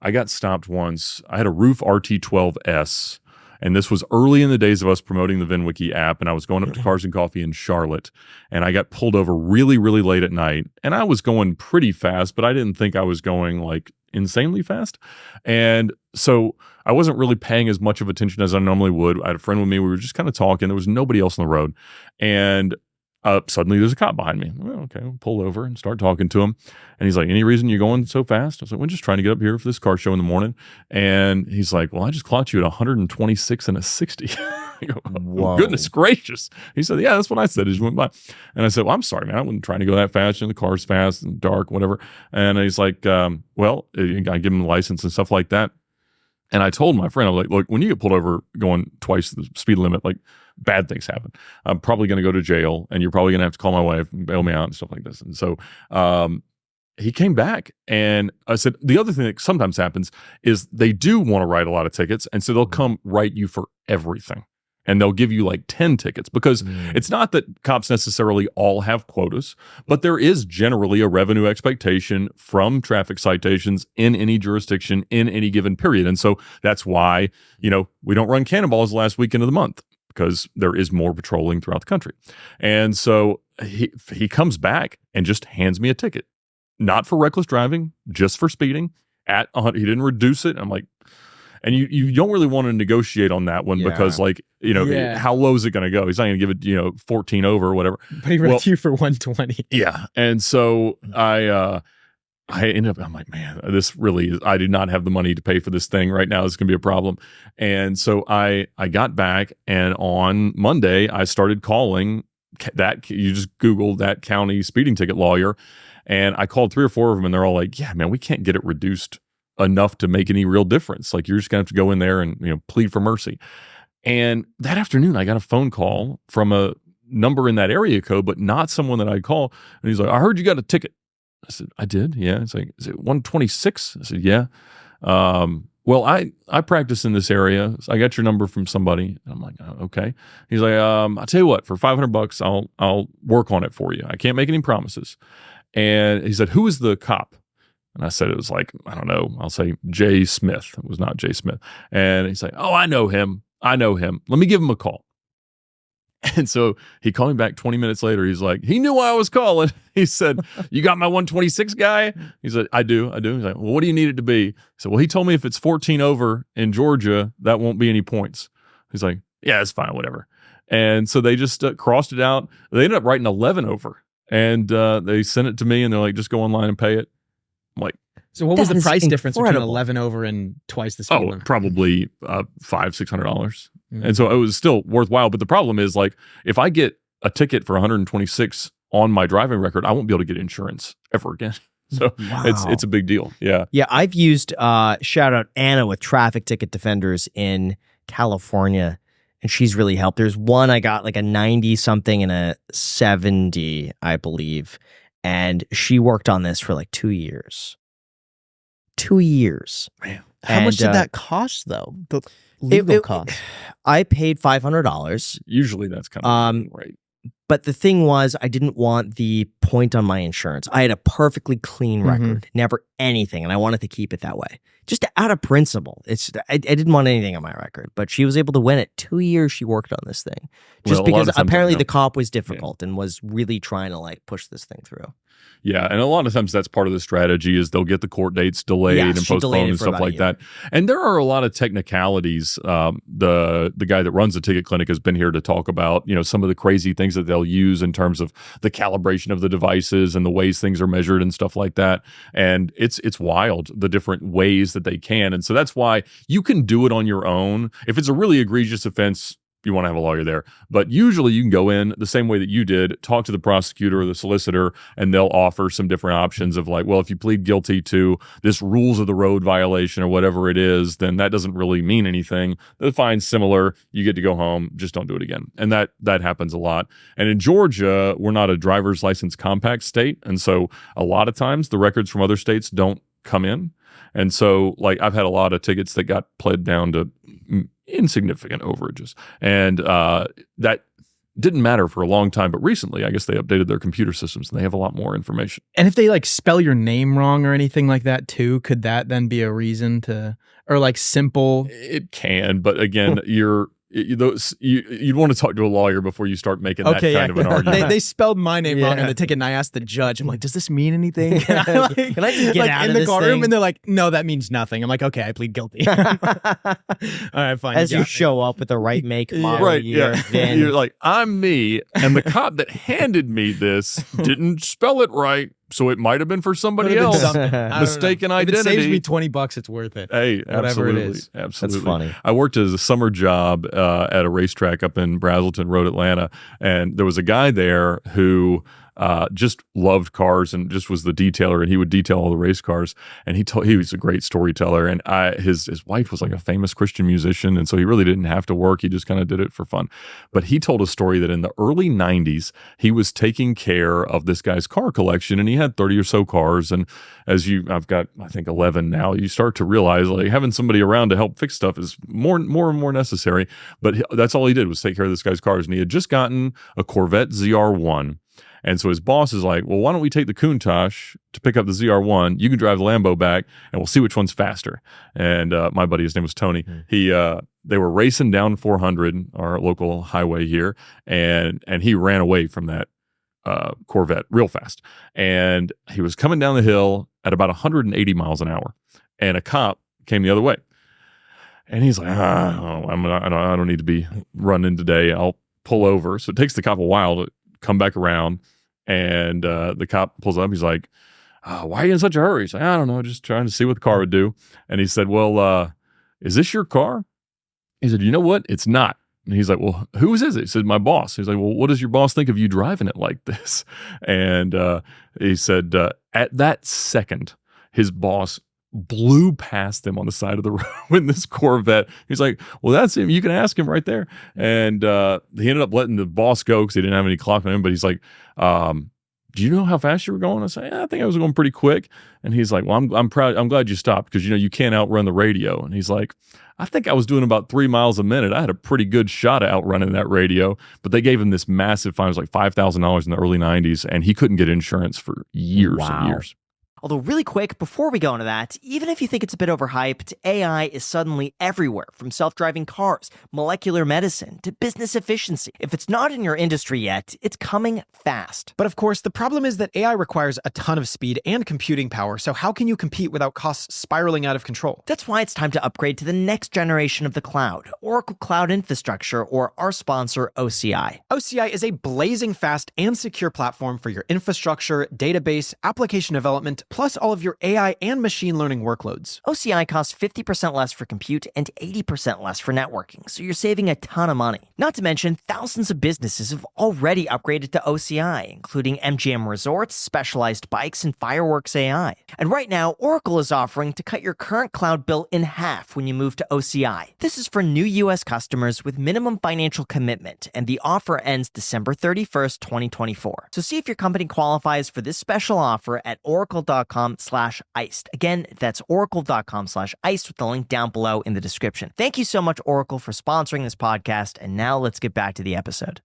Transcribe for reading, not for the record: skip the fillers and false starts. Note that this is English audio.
I got stopped once. I had a roof RT12S, and this was early in the days of us promoting the VINWiki app, and I was going up to Cars and Coffee in Charlotte, and I got pulled over really, really late at night, and I was going pretty fast, but I didn't think I was going like insanely fast. And so I wasn't really paying as much of attention as I normally would. I had a friend with me. We were just kind of talking. There was nobody else on the road. And suddenly there's a cop behind me. Well, okay, I'll pull over and start talking to him. And he's like, any reason you're going so fast? I was like, we're just trying to get up here for this car show in the morning. And he's like, well, I just clocked you at 126 and a 60. I go, oh, goodness gracious. He said, yeah, that's what I said as you went by. And I said, well, I'm sorry, man. I wasn't trying to go that fast. The car's fast and dark, whatever. And he's like, well, I give him the license and stuff like that. And I told my friend, I was like, look, when you get pulled over going twice the speed limit, like bad things happen. I'm probably going to go to jail, and you're probably going to have to call my wife and bail me out and stuff like this. And so he came back, and I said, the other thing that sometimes happens is they do want to write a lot of tickets. And so they'll come write you for everything. And they'll give you like 10 tickets because it's not that cops necessarily all have quotas, but there is generally a revenue expectation from traffic citations in any jurisdiction in any given period. And so that's why, we don't run cannonballs the last weekend of the month because there is more patrolling throughout the country. And so he comes back and just hands me a ticket, not for reckless driving, just for speeding at 100. He didn't reduce it. I'm like, and you don't really want to negotiate on that one because how low is it going to go? He's not going to give it, 14 over or whatever. But he wrote you for 120. Yeah. And so I ended up, I'm like, man, this really is, I did not have the money to pay for this thing right now. It's going to be a problem. And so I got back, and on Monday I started calling that, you just Google that county speeding ticket lawyer. And I called 3 or 4 of them, and they're all like, yeah, man, we can't get it reduced enough to make any real difference. Like, you're just gonna have to go in there and plead for mercy. And that afternoon I got a phone call from a number in that area code, but not someone that I'd call. And he's like, I heard you got a ticket. I said, I did. Yeah. It's like, is it 126? I said, yeah. Well, I practice in this area. So I got your number from somebody. And I'm like, oh, okay. He's like, I'll tell you what, for $500, I'll work on it for you. I can't make any promises. And he said, who is the cop? And I said, it was like, I don't know, I'll say Jay Smith. It was not Jay Smith. And he's like, oh, I know him. Let me give him a call. And so he called me back 20 minutes later. He's like, he knew why I was calling. He said, you got my 126 guy? He said, I do. He's like, well, what do you need it to be? He said, well, he told me if it's 14 over in Georgia, that won't be any points. He's like, yeah, it's fine, whatever. And so they just crossed it out. They ended up writing 11 over. And they sent it to me, and they're like, just go online and pay it. I'm like, so what was the price difference between 11 over and twice the speed limit? Probably $500-$600. And so it was still worthwhile. But the problem is, like, if I get a ticket for 126 on my driving record, I won't be able to get insurance ever again. So it's a big deal. Yeah. Yeah. I've used, shout out Anna with Traffic Ticket Defenders in California, and she's really helped. There's one I got like a 90 something and a 70, I believe. And she worked on this for like 2 years. 2 years. Man. How much did that cost, though? The legal cost? I paid $500. Usually that's kind of right. But the thing was, I didn't want the point on my insurance. I had a perfectly clean record, never anything, and I wanted to keep it that way. Just out of principle. I didn't want anything on my record, but she was able to win it. 2 years she worked on this thing. Just because apparently the cop was difficult and was really trying to like push this thing through. Yeah, and a lot of times that's part of the strategy is they'll get the court dates delayed and postponed and stuff like that. And there are a lot of technicalities. The guy that runs the ticket clinic has been here to talk about, some of the crazy things that they'll use in terms of the calibration of the devices and the ways things are measured and stuff like that. And it's wild, the different ways that they can. And so that's why you can do it on your own. If it's a really egregious offense, you want to have a lawyer there. But usually you can go in the same way that you did, talk to the prosecutor or the solicitor, and they'll offer some different options of like, well, if you plead guilty to this rules of the road violation or whatever it is, then that doesn't really mean anything. The fine's similar. You get to go home. Just don't do it again. And that happens a lot. And in Georgia, we're not a driver's license compact state. And so a lot of times the records from other states don't come in. And so like I've had a lot of tickets that got pled down to insignificant overages. And that didn't matter for a long time, but recently I guess they updated their computer systems and they have a lot more information. And if they like spell your name wrong or anything like that too, could that then be a reason to, or like simple? It can, but again, you'd want to talk to a lawyer before you start making that kind of an argument. They spelled my name wrong on the ticket, and I asked the judge, I'm like, does this mean anything? Can I just get out in of the this courtroom? thing? And they're like, no, that means nothing. I'm like, okay, I plead guilty. All right, fine. As you show up with the right make, model, right, year, VIN. You're like, I'm me, and the cop that handed me this didn't spell it right, so it might have been for somebody else. Mistaken identity. If it saves me $20, it's worth it. Hey, whatever absolutely, it is. absolutely. That's funny. I worked as a summer job at a racetrack up in Brazelton Road, Atlanta, and there was a guy there who just loved cars and just was the detailer, and he would detail all the race cars. And he was a great storyteller, and his wife was like a famous Christian musician, and so he really didn't have to work. He just kind of did it for fun. But he told a story that in the early 90s, he was taking care of this guy's car collection, and he had 30 or so cars. And I've got, I think, 11 now, you start to realize like having somebody around to help fix stuff is more and more necessary. But that's all he did was take care of this guy's cars. And he had just gotten a Corvette ZR1. And so his boss is like, well, why don't we take the Countach to pick up the ZR1? You can drive the Lambo back, and we'll see which one's faster. And my buddy, his name was Tony. They were racing down 400, our local highway here, and he ran away from that Corvette real fast. And he was coming down the hill at about 180 miles an hour, and a cop came the other way. And he's like, I don't need to be running today. I'll pull over. So it takes the cop a while to come back around, and the cop pulls up. He's like, why are you in such a hurry? He's like, I don't know, just trying to see what the car would do. And he said, well, is this your car? He said, you know what? It's not. And he's like, well, whose is it? He said, my boss. He's like, well, what does your boss think of you driving it like this? And he said, at that second, his boss blew past him on the side of the road in this Corvette. He's like, well, that's him. You can ask him right there. And he ended up letting the boss go because he didn't have any clock on him. But he's like, do you know how fast you were going? I say, I think I was going pretty quick. And he's like, well, I'm proud. I'm glad you stopped because, you can't outrun the radio. And he's like, I think I was doing about 3 miles a minute. I had a pretty good shot at outrunning that radio, but they gave him this massive fine. It was like $5,000 in the early 90s, and he couldn't get insurance for years and years. Although really quick, before we go into that, even if you think it's a bit overhyped, AI is suddenly everywhere, from self-driving cars, molecular medicine, to business efficiency. If it's not in your industry yet, it's coming fast. But of course, the problem is that AI requires a ton of speed and computing power, so how can you compete without costs spiraling out of control? That's why it's time to upgrade to the next generation of the cloud, Oracle Cloud Infrastructure, or our sponsor, OCI. OCI is a blazing fast and secure platform for your infrastructure, database, application development, plus all of your AI and machine learning workloads. OCI costs 50% less for compute and 80% less for networking, so you're saving a ton of money. Not to mention, thousands of businesses have already upgraded to OCI, including MGM Resorts, Specialized Bikes, and Fireworks AI. And right now, Oracle is offering to cut your current cloud bill in half when you move to OCI. This is for new US customers with minimum financial commitment, and the offer ends December 31st, 2024. So see if your company qualifies for this special offer at oracle.com/iced. Again, that's oracle.com/iced with the link down below in the description. Thank you so much, Oracle, for sponsoring this podcast. And now let's get back to the episode.